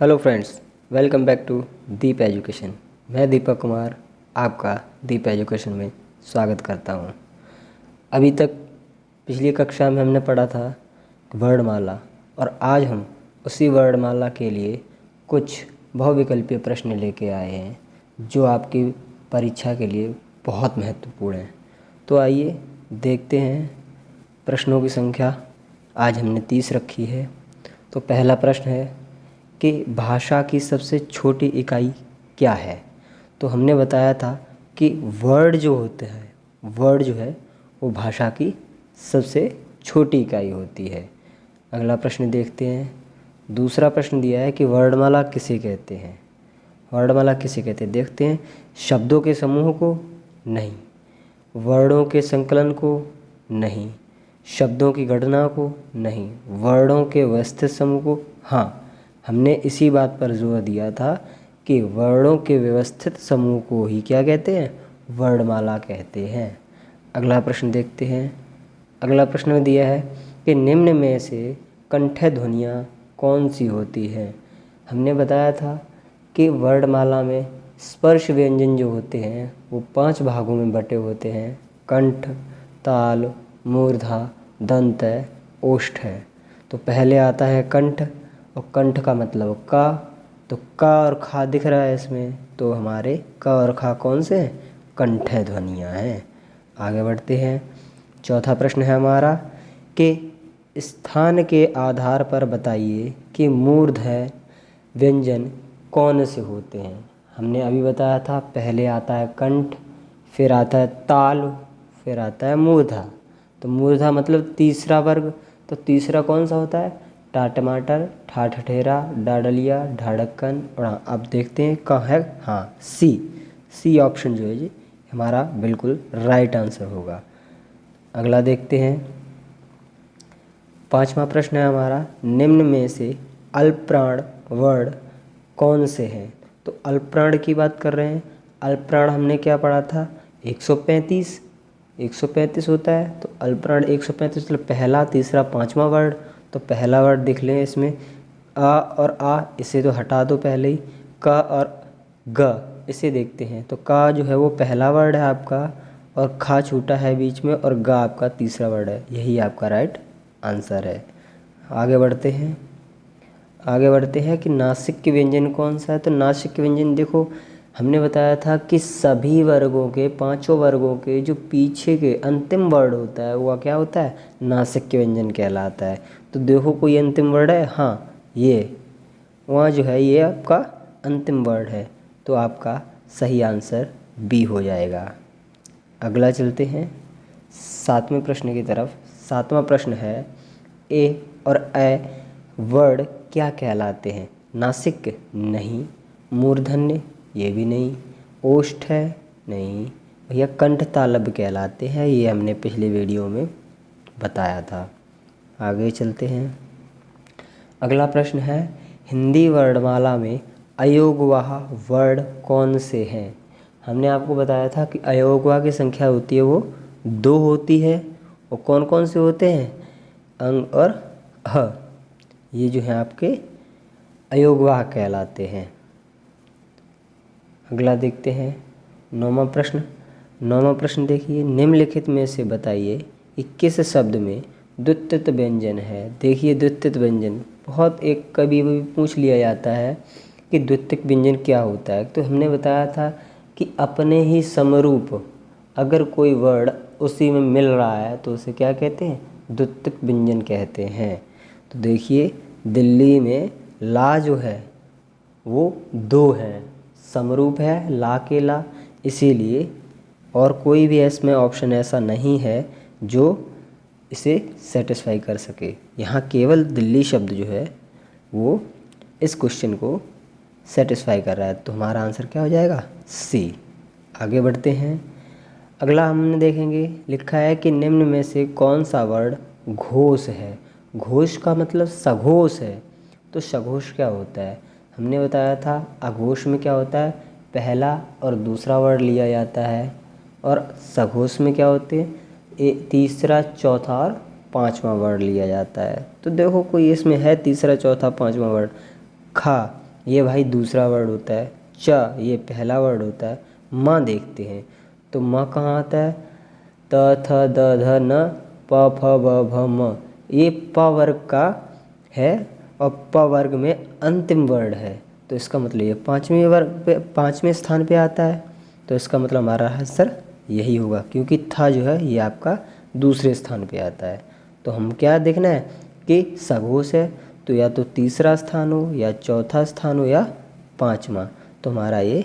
Hello friends, welcome back to Deep education. मैं दीपक कुमार आपका दीप education में स्वागत करता हूं। अभी तक पिछली कक्षा में हमने पढ़ा था वर्णमाला और आज हम उसी वर्णमाला के लिए कुछ बहुविकल्पीय प्रश्न लेके आए हैं जो आपकी परीक्षा के लिए बहुत महत्वपूर्ण हैं। तो आइए देखते हैं प्रश्नों की संख्या। आज हमने 30 रखी है। तो पहला प्रश्न है कि भाषा की सबसे छोटी इकाई क्या है। तो हमने बताया था कि वर्ड जो है वो भाषा की सबसे छोटी इकाई होती है। अगला प्रश्न देखते हैं। दूसरा प्रश्न दिया है कि वर्णमाला किसे कहते हैं। वर्णमाला किसे कहते हैं देखते हैं। शब्दों के समूह को नहीं, वर्णों के संकलन को नहीं, शब्दों की गणना को नहीं, वर्णों के व्यवस्थित समूह को हाँ। हमने इसी बात पर जोर दिया था कि वर्णों के व्यवस्थित समूह को ही क्या कहते हैं, वर्णमाला कहते हैं। अगला प्रश्न देखते हैं। अगला प्रश्न में दिया है कि निम्न में से कंठ ध्वनियाँ कौन सी होती हैं। हमने बताया था कि वर्णमाला में स्पर्श व्यंजन जो होते हैं वो 5 भागों में बटे होते हैं। कंठ, ताल, मूर्धा, दंत, ओष्ठ है। तो पहले आता है कंठ, और कंठ का मतलब का। तो का और खा दिख रहा है इसमें, तो हमारे का और खा कौन से हैं, कंठ ध्वनियाँ हैं। आगे बढ़ते हैं। चौथा प्रश्न है हमारा कि स्थान के आधार पर बताइए कि मूर्धन्य व्यंजन कौन से होते हैं। हमने अभी बताया था पहले आता है कंठ, फिर आता है ताल, फिर आता है मूर्धा। तो मूर्धा मतलब तीसरा वर्ग। तो तीसरा कौन सा होता है, टा टमाटर, ठा ठठेरा, डा डलिया, ढा ढक्कन। और हाँ, अब देखते हैं कहाँ है, हाँ सी ऑप्शन जो है जी हमारा बिल्कुल राइट आंसर होगा। अगला देखते हैं। 5वां प्रश्न है हमारा, निम्न में से अल्पप्राण वर्ण कौन से हैं। तो अल्पप्राण की बात कर रहे हैं। अल्पप्राण हमने क्या पढ़ा था, 135 होता है। तो अल्पप्राण 135 मतलब पहला, तीसरा, 5वां वर्ड। तो पहला वर्ड देख लें इसमें आ और आ, इसे तो हटा दो पहले ही। का और ग इसे देखते हैं। तो का जो है वो पहला वर्ड है आपका, और खा छूटा है बीच में, और गा आपका तीसरा वर्ड है। यही आपका राइट आंसर है। आगे बढ़ते हैं कि नासिक के व्यंजन कौन सा है। तो नासिक के व्यंजन देखो, हमने बताया था कि सभी वर्गों के, 5 वर्गों के जो पीछे के अंतिम वर्ड होता है वो क्या होता है, नासिक के व्यंजन कहलाता है। तो देखो कोई अंतिम वर्ड है, हाँ ये वहाँ जो है ये आपका अंतिम वर्ड है। तो आपका सही आंसर बी हो जाएगा। अगला चलते हैं 7वें प्रश्न की तरफ। 7वां प्रश्न है, ए और ए वर्ड क्या कहलाते हैं। नासिक नहीं, मूर्धन्य ये भी नहीं, ओष्ठ है नहीं, भैया कंठ तालव्य कहलाते हैं। ये हमने पिछले वीडियो में बताया था। आगे चलते हैं। अगला प्रश्न है, हिंदी वर्णमाला में अयोगवाह वर्ण कौन से हैं। हमने आपको बताया था कि अयोगवाह की संख्या होती है वो 2 होती है। और कौन कौन से होते हैं, अंग और ह, ये जो हैं आपके अयोगवाह कहलाते हैं। अगला देखते हैं 9वां प्रश्न देखिए, निम्नलिखित में से बताइए कि किस शब्द में द्वित्वित व्यंजन है। देखिए द्वित्वित व्यंजन बहुत एक कभी भी पूछ लिया जाता है कि द्वित्वित व्यंजन क्या होता है। तो हमने बताया था कि अपने ही समरूप अगर कोई वर्ड उसी में मिल रहा है तो उसे क्या कहते हैं, द्वित्वित व्यंजन कहते हैं। तो देखिए दिल्ली में ला जो है वो 2 है, समरूप है ला के ला, इसीलिए। और कोई भी इसमें ऑप्शन ऐसा नहीं है जो इसे सेटिस्फाई कर सके। यहाँ केवल दिल्ली शब्द जो है वो इस क्वेश्चन को सेटिस्फाई कर रहा है। तो हमारा आंसर क्या हो जाएगा, सी। आगे बढ़ते हैं। अगला हमने देखेंगे, लिखा है कि निम्न में से कौन सा वर्ड घोष है। घोष का मतलब सघोष है। तो सघोष क्या होता है, हमने बताया था अघोष में क्या होता है, पहला और दूसरा वर्ड लिया जाता है। और सघोष में क्या होते हैं, तीसरा, चौथा और 5वां वर्ड लिया जाता है। तो देखो कोई इसमें है तीसरा, चौथा, 5वां वर्ड। खा ये भाई दूसरा वर्ड होता है। च ये पहला वर्ड होता है। म देखते हैं तो म कहाँ आता है? त थ द ध न प फ ब भ म, ये प वर्ग का है और प वर्ग में अंतिम वर्ड है, तो इसका मतलब ये पाँचवें स्थान पे आता है। तो इसका मतलब हमारा आंसर यही होगा, क्योंकि था जो है ये आपका दूसरे स्थान पे आता है। तो हम क्या देखना है कि सघोष है तो या तो तीसरा स्थान हो या चौथा स्थान हो या पाँचवा, तो हमारा ये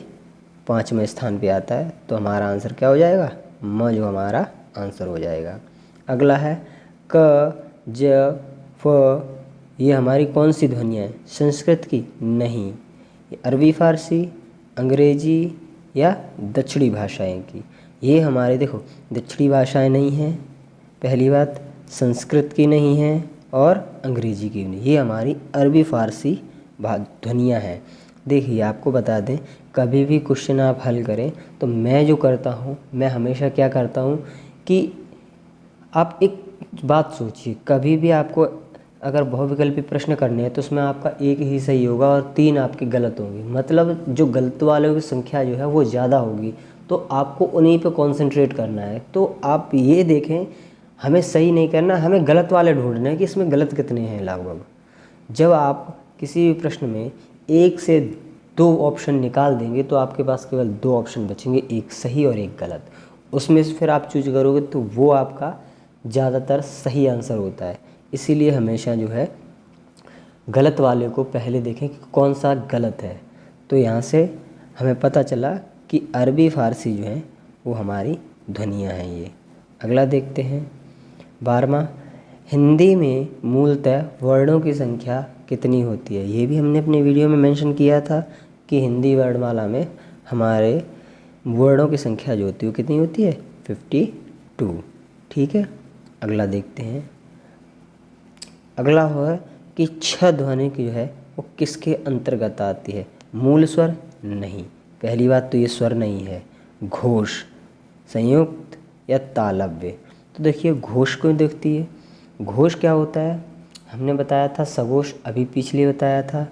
पाँचवें स्थान पे आता है। तो हमारा आंसर क्या हो जाएगा? म जो हमारा आंसर हो जाएगा। अगला है क ज फ, ये हमारी कौन सी ध्वनियाँ हैं? संस्कृत की? नहीं, ये अरबी फारसी, अंग्रेजी या दक्षिणी भाषाएं की। ये हमारे देखो दक्षिणी भाषाएं नहीं हैं, पहली बात, संस्कृत की नहीं है और अंग्रेजी की नहीं, ये हमारी अरबी फारसी ध्वनियाँ हैं। देखिए आपको बता दें, कभी भी क्वेश्चन आप हल करें तो मैं जो करता हूँ, मैं हमेशा क्या करता हूँ कि आप एक बात सोचिए, कभी भी आपको अगर बहुविकल्पी प्रश्न करने हैं तो उसमें आपका एक ही सही होगा और 3 आपके गलत होंगे, मतलब जो गलत वालों की संख्या जो है वो ज़्यादा होगी, तो आपको उन्हीं पे कंसंट्रेट करना है। तो आप ये देखें, हमें सही नहीं करना, हमें गलत वाले ढूंढने हैं कि इसमें गलत कितने हैं लगभग। जब आप किसी भी प्रश्न में 1 से 2 ऑप्शन निकाल देंगे तो आपके पास केवल 2 ऑप्शन बचेंगे, एक सही और एक गलत। उसमें से फिर आप चूज करोगे तो वो आपका ज़्यादातर सही आंसर होता है। इसीलिए हमेशा जो है गलत वाले को पहले देखें कि कौन सा गलत है। तो यहाँ से हमें पता चला कि अरबी फारसी जो है वो हमारी ध्वनियाँ हैं ये। अगला देखते हैं 12वां, हिंदी में मूलतः वर्णों की संख्या कितनी होती है? ये भी हमने अपनी वीडियो में मेंशन किया था कि हिंदी वर्णमाला में हमारे वर्णों की संख्या जो होती है वो कितनी होती है? 52। ठीक है, अगला देखते हैं। अगला है कि छ ध्वनि की जो है वो किसके अंतर्गत आती है? मूल स्वर? नहीं, पहली बात तो ये स्वर नहीं है। घोष, संयुक्त या तालव्य? तो देखिए घोष को देखती है। घोष क्या होता है? हमने बताया था सघोष, अभी पिछले बताया था,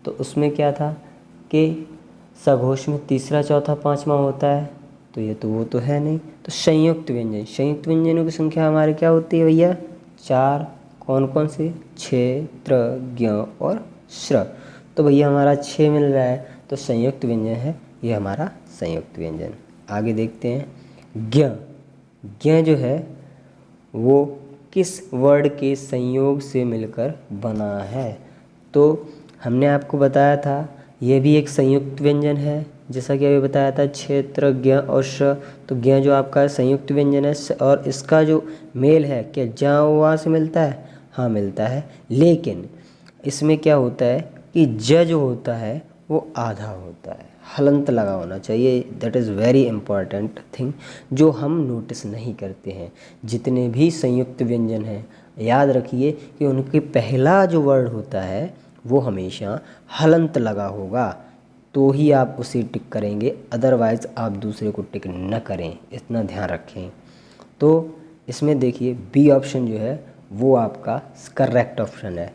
तो उसमें क्या था कि सघोष में तीसरा चौथा पाँचवा होता है, तो ये तो वो तो है नहीं। तो संयुक्त व्यंजन, संयुक्त व्यंजनों की संख्या हमारी क्या होती है भैया? 4। कौन कौन से? क्षे, त्र, ज्ञ और श्र। तो भैया हमारा 6 मिल रहा है, तो संयुक्त व्यंजन है ये हमारा संयुक्त व्यंजन। आगे देखते हैं ज्ञ। ज्ञ जो है वो किस वर्ण के संयोग से मिलकर बना है? तो हमने आपको बताया था ये भी एक संयुक्त व्यंजन है, जैसा कि अभी बताया था क्षेत्र, ज्ञ और श। तो ज्ञ जो आपका संयुक्त व्यंजन है और इसका जो मेल है क्या जा वहाँ से मिलता है? हाँ मिलता है, लेकिन इसमें क्या होता है कि ज जो होता है वो आधा होता है, हलंत लगा होना चाहिए। That is very important thing जो हम नोटिस नहीं करते हैं। जितने भी संयुक्त व्यंजन हैं याद रखिए कि उनके पहला जो वर्ड होता है वो हमेशा हलंत लगा होगा, तो ही आप उसे टिक करेंगे, अदरवाइज़ आप दूसरे को टिक न करें, इतना ध्यान रखें। तो इसमें देखिए बी ऑप्शन जो है वो आपका करेक्ट ऑप्शन है।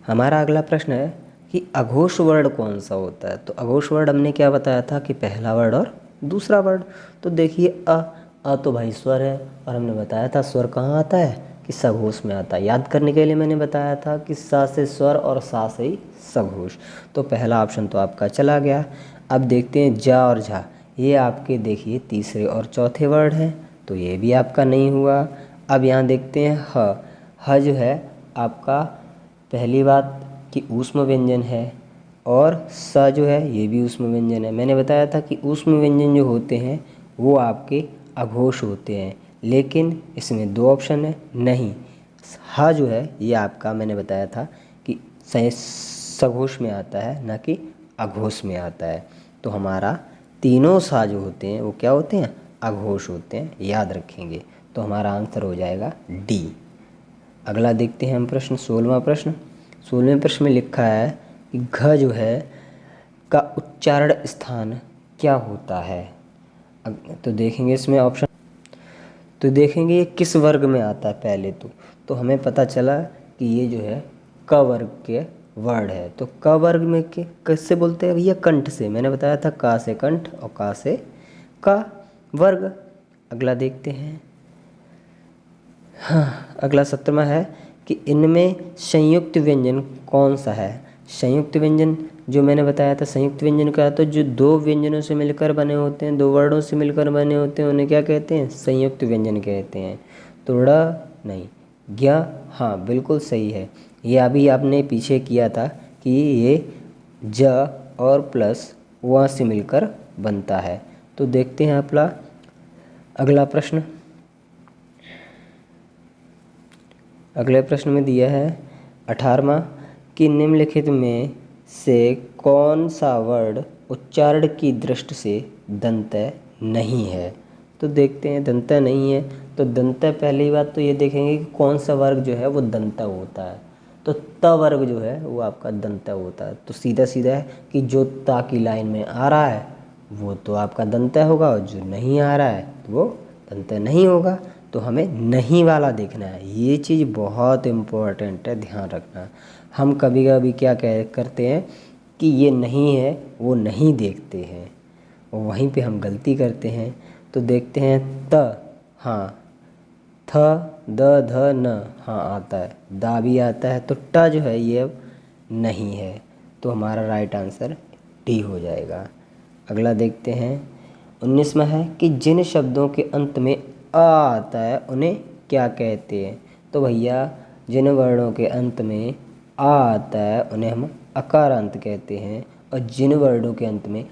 हमारा अगला प्रश्न है कि अघोष वर्ण कौन सा होता है? तो अघोष वर्ण हमने क्या बताया था कि पहला वर्ड और दूसरा वर्ड। तो देखिए अ तो भाई स्वर है, और हमने बताया था स्वर कहाँ आता है कि सघोष में आता है। याद करने के लिए मैंने बताया था कि सा से स्वर और सा से ही सघोष। तो पहला ऑप्शन तो आपका चला गया। अब देखते हैं जा और झा, ये आपके देखिए तीसरे और चौथे वर्ड हैं, तो ये भी आपका नहीं हुआ। अब यहाँ देखते हैं ह जो है आपका पहली बात कि ऊष्म व्यंजन है, और स जो है ये भी ऊष्म व्यंजन है। मैंने बताया था कि ऊष्म व्यंजन जो होते हैं वो आपके अघोष होते हैं, लेकिन इसमें 2 ऑप्शन है। नहीं, ह जो है ये आपका मैंने बताया था कि सघोष में आता है, ना कि अघोष में आता है। तो हमारा तीनों सा जो होते हैं वो क्या होते हैं? अघोष होते हैं, याद रखेंगे। तो हमारा आंसर हो जाएगा डी। अगला देखते हैं हम प्रश्न 16वां प्रश्न। 16वें प्रश्न में लिखा है कि घ जो है का उच्चारण स्थान क्या होता है? तो देखेंगे इसमें ऑप्शन, तो देखेंगे ये किस वर्ग में आता है। पहले तो हमें पता चला कि ये जो है क वर्ग के वर्ड है। तो क वर्ग में किससे बोलते हैं भैया? कंठ से। मैंने बताया था का से कंठ और का से का वर्ग। अगला देखते हैं। हाँ, अगला 17वां है कि इनमें संयुक्त व्यंजन कौन सा है? संयुक्त व्यंजन जो मैंने बताया था, संयुक्त व्यंजन का तो जो दो व्यंजनों से मिलकर बने होते हैं, दो वर्डों से मिलकर बने होते हैं, उन्हें क्या कहते हैं? संयुक्त व्यंजन कहते हैं। तो ड़ नहीं, ज्ञ, हाँ बिल्कुल सही है। ये अभी आपने पीछे किया था कि ये ज और प्लस व से मिलकर बनता है। तो देखते हैं अपना अगला प्रश्न। अगले प्रश्न में दिया है 18वां कि निम्नलिखित में से कौन सा वर्ड उच्चारण की दृष्टि से दंत्य नहीं है? तो देखते हैं, दंत्य नहीं है तो दंत्य, पहली बात तो ये देखेंगे कि कौन सा वर्ग जो है वो दंत्य होता है। तो त वर्ग जो है वो आपका दंत्य होता है। तो सीधा सीधा है कि जो ता की लाइन में आ रहा है वो तो आपका दंत्य होगा, और जो नहीं आ रहा है तो वो दंत्य नहीं होगा। तो हमें नहीं वाला देखना है। ये चीज़ बहुत इम्पोर्टेंट है, ध्यान रखना। हम कभी कभी क्या करते हैं कि ये नहीं है वो नहीं देखते हैं, और वहीं पे हम गलती करते हैं। तो देखते हैं त, हाँ, थ, द, ध, न, हाँ आता है, दा भी आता है। तो ट जो है ये अब नहीं है, तो हमारा राइट आंसर डी हो जाएगा। अगला देखते हैं 19वां है कि जिन शब्दों के अंत में आ आता है उन्हें क्या कहते हैं? तो भैया जिन वर्णों के अंत में आ आता है उन्हें हम अकारांत कहते हैं, और जिन वर्णों के अंत में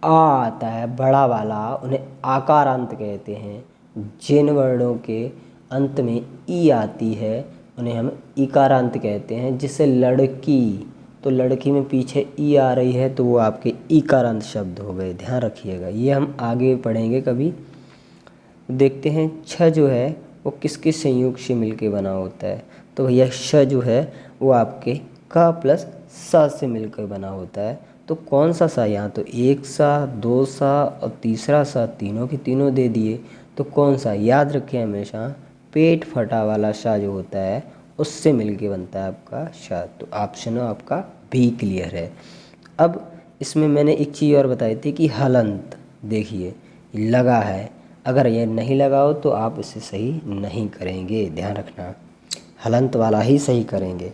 आ आता है बड़ा वाला उन्हें आकारांत कहते हैं। जिन वर्णों के अंत में ई आती है उन्हें हम इकारांत कहते हैं। जैसे लड़की, तो लड़की में पीछे ई आ रही है तो वो आपके इकारांत शब्द हो गए, ध्यान रखिएगा। ये हम आगे पढ़ेंगे कभी। देखते हैं छ जो है वो किस किस संयोग से मिलके बना होता है? तो भैया श जो है वो आपके का प्लस सा से मिलकर बना होता है। तो कौन सा सा? यहाँ तो एक सा, दो सा और तीसरा सा, तीनों के तीनों दे दिए। तो कौन सा? याद रखें हमेशा, पेट फटा वाला सा जो होता है उससे मिलके बनता है आपका श। तो ऑप्शन आपका भी क्लियर है। अब इसमें मैंने एक चीज़ और बताई थी कि हलंत, देखिए लगा है, अगर ये नहीं लगाओ तो आप इसे सही नहीं करेंगे, ध्यान रखना, हलंत वाला ही सही करेंगे।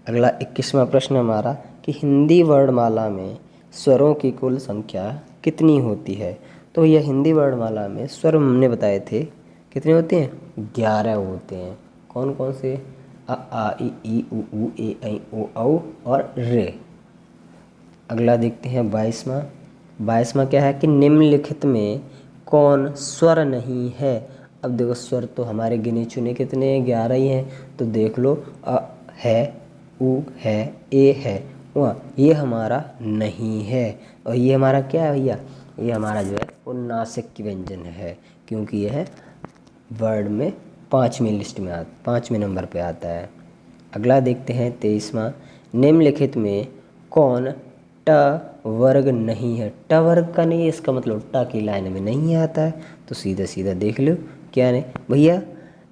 अगला 21वां प्रश्न हमारा कि हिंदी वर्णमाला में स्वरों की कुल संख्या कितनी होती है? तो यह हिंदी वर्णमाला में स्वर हमने बताए थे कितने होते हैं? 11 होते हैं। कौन कौन से? अ, आ, ई, उ, ए, ऐ, ओ, औ और रे। अगला देखते हैं 22वां क्या है कि निम्नलिखित में कौन स्वर नहीं है? अब देखो स्वर तो हमारे गिने चुने कितने हैं? 11 ही हैं। तो देख लो, अ है, उ है, ए है, व, ये हमारा नहीं है। और ये हमारा क्या है भैया? ये हमारा जो है वो नासिक व्यंजन है, क्योंकि यह वर्ड में 5वीं लिस्ट में 5वें नंबर पे आता है। अगला देखते हैं 23वां, निम्नलिखित में कौन ट वर्ग नहीं है? ट वर्ग का नहीं है, इसका मतलब ट की लाइन में नहीं आता है। तो सीधा सीधा देख लो क्या नहीं भैया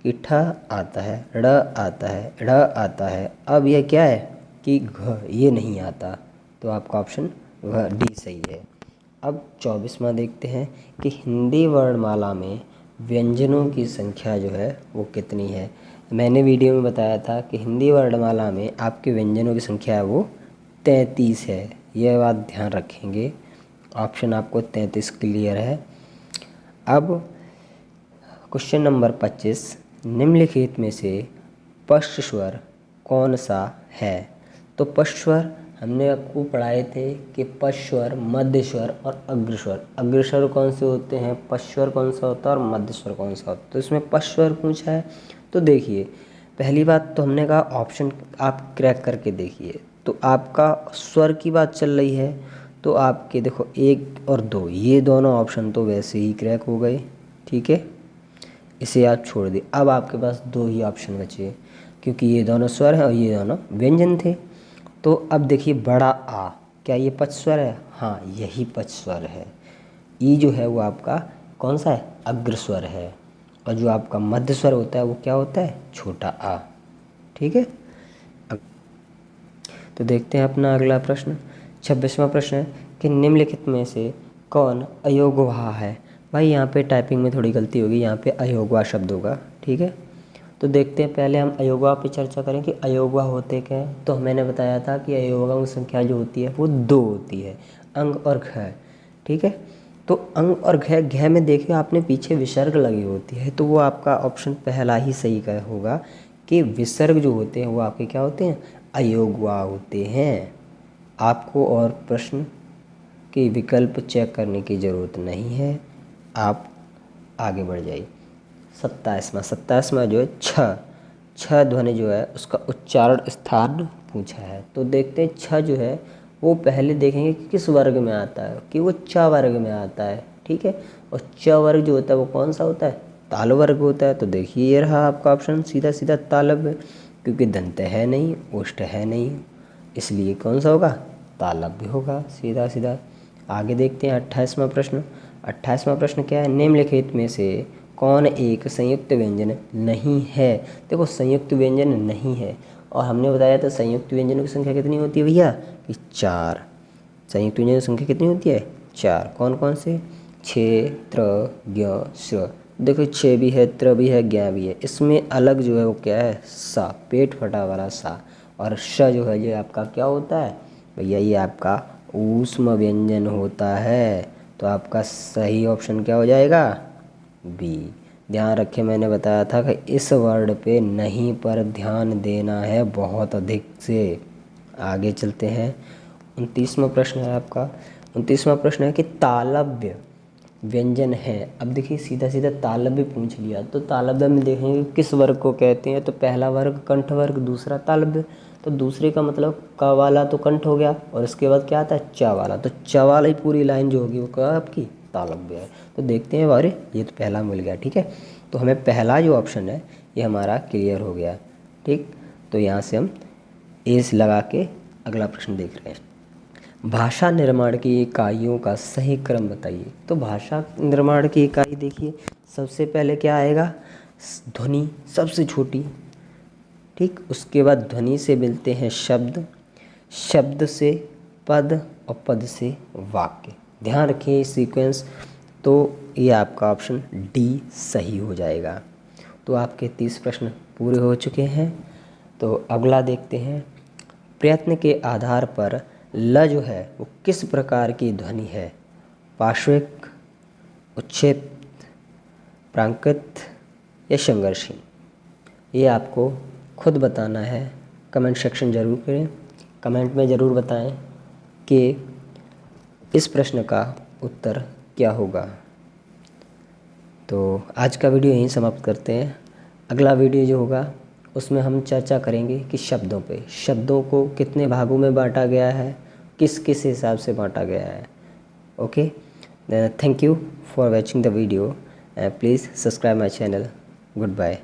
कि ठ आता है, ड़ आता है, ढ़ आता है। अब यह क्या है कि घ, ये नहीं आता। तो आपका ऑप्शन घ, डी सही है। अब 24वां देखते हैं कि हिंदी वर्णमाला में व्यंजनों की संख्या जो है वो कितनी है? मैंने वीडियो में बताया था कि हिंदी वर्णमाला में आपके व्यंजनों की संख्या है वो 33 है। यह बात ध्यान रखेंगे। ऑप्शन आपको 33 क्लियर है। अब क्वेश्चन नंबर 25, निम्नलिखित में से पश्च स्वर कौन सा है? तो पश्च स्वर हमने आपको पढ़ाए थे कि पश्च स्वर, मध्य स्वर और अग्रस्वर। अग्रस्वर कौन से होते हैं, पश्च स्वर कौन सा होता है और मध्य स्वर कौन सा होता है? तो इसमें पश्च स्वर पूछा है। तो देखिए पहली बात तो हमने कहा ऑप्शन आप क्रैक करके देखिए। तो आपका स्वर की बात चल रही है, तो आपके देखो 1 और 2 ये दोनों ऑप्शन तो वैसे ही क्रैक हो गए, ठीक है, इसे आप छोड़ दिए। अब आपके पास 2 ही ऑप्शन बचे, क्योंकि ये दोनों स्वर हैं और ये दोनों व्यंजन थे। तो अब देखिए बड़ा आ, क्या ये पश्च स्वर है? हाँ यही पश्च स्वर है। ई जो है वो आपका कौन सा है? अग्रस्वर है। और जो आपका मध्य स्वर होता है वो क्या होता है? छोटा आ, ठीक है। तो देखते हैं अपना अगला प्रश्न। 26वां प्रश्न है कि निम्नलिखित में से कौन अयोगवाह है। भाई यहाँ पे टाइपिंग में थोड़ी गलती होगी, यहाँ पे अयोगवाह शब्द होगा, ठीक है। तो देखते हैं, पहले हम अयोगवाह पे चर्चा करें कि अयोगवाह होते क्या हैं। तो मैंने बताया था कि अयोगवाओं की संख्या जो होती है वो 2 होती है, अंग और घ, ठीक है। तो अंग और घ में देखिए आपने पीछे विसर्ग लगी होती है, तो वो आपका ऑप्शन पहला ही सही का होगा कि विसर्ग जो होते हैं वो आपके क्या होते हैं, अयोगवाह होते हैं। आपको और प्रश्न के विकल्प चेक करने की ज़रूरत नहीं है, आप आगे बढ़ जाइए। 27वां जो है छ ध्वनि जो है उसका उच्चारण स्थान पूछा है। तो देखते हैं छ जो है वो पहले देखेंगे कि किस वर्ग में आता है, कि वो च वर्ग में आता है, ठीक है। और च वर्ग जो होता है वो कौन सा होता है, ताल वर्ग होता है। तो देखिए ये रहा आपका ऑप्शन, सीधा सीधा तालब है, क्योंकि दंत है नहीं, ओष्ठ है नहीं, इसलिए कौन सा होगा, तालब भी होगा, सीधा सीधा। आगे देखते हैं 28वां प्रश्न। 28वां प्रश्न क्या है, निम्नलिखित में से कौन एक संयुक्त व्यंजन नहीं है। देखो संयुक्त व्यंजन नहीं है, और हमने बताया था संयुक्त व्यंजनों की संख्या कितनी होती है भैया, कि 4। संयुक्त व्यंजनों की संख्या कितनी होती है, 4। कौन कौन से, छे, त्र, ज्ञ, श। देखो छे भी है, त्र भी है, ज्ञ भी है। इसमें अलग जो है वो क्या है, सा, पेट फटा वाला सा। और श जो है ये आपका क्या होता है भैया, ये आपका ऊष्म व्यंजन होता है। तो आपका सही ऑप्शन क्या हो जाएगा, बी। ध्यान रखें, मैंने बताया था कि इस वर्ड पे नहीं पर ध्यान देना है बहुत अधिक से। आगे चलते हैं, 29वां प्रश्न है आपका। 29वां प्रश्न है कि तालव्य व्यंजन है। अब देखिए सीधा सीधा तालव्य पूछ लिया, तो तालव्य में देखेंगे किस वर्ग को कहते हैं। तो पहला वर्ग कंठ वर्ग, दूसरा तालव्य। तो दूसरे का मतलब क वाला तो कंठ हो गया, और इसके बाद क्या आता है, च वाला। तो च वाला ही पूरी लाइन जो होगी वो क्या आपकी, तालव्य है। तो देखते हैं, अरे ये तो पहला मिल गया, ठीक है। तो हमें पहला जो ऑप्शन है ये हमारा क्लियर हो गया, ठीक। तो यहाँ से हम एस लगा के अगला प्रश्न देख रहे हैं। भाषा निर्माण की इकाइयों का सही क्रम बताइए। तो भाषा निर्माण की इकाई देखिए, सबसे पहले क्या आएगा, ध्वनि सबसे छोटी, ठीक। उसके बाद ध्वनि से मिलते हैं शब्द, शब्द से पद, और पद से वाक्य। ध्यान रखिए सीक्वेंस। तो ये आपका ऑप्शन डी सही हो जाएगा। तो आपके 30 प्रश्न पूरे हो चुके हैं। तो अगला देखते हैं, प्रयत्न के आधार पर ल जो है वो किस प्रकार की ध्वनि है, पार्श्विक, उच्छेद, प्राकृत या संघर्षहीन। ये आपको खुद बताना है, कमेंट सेक्शन ज़रूर करें, कमेंट में ज़रूर बताएं कि इस प्रश्न का उत्तर क्या होगा। तो आज का वीडियो यहीं समाप्त करते हैं। अगला वीडियो जो होगा उसमें हम चर्चा करेंगे कि शब्दों पे, शब्दों को कितने भागों में बांटा गया है, किस किस हिसाब से बांटा गया है। Okay, thank you for watching the video, please subscribe my channel. Good bye.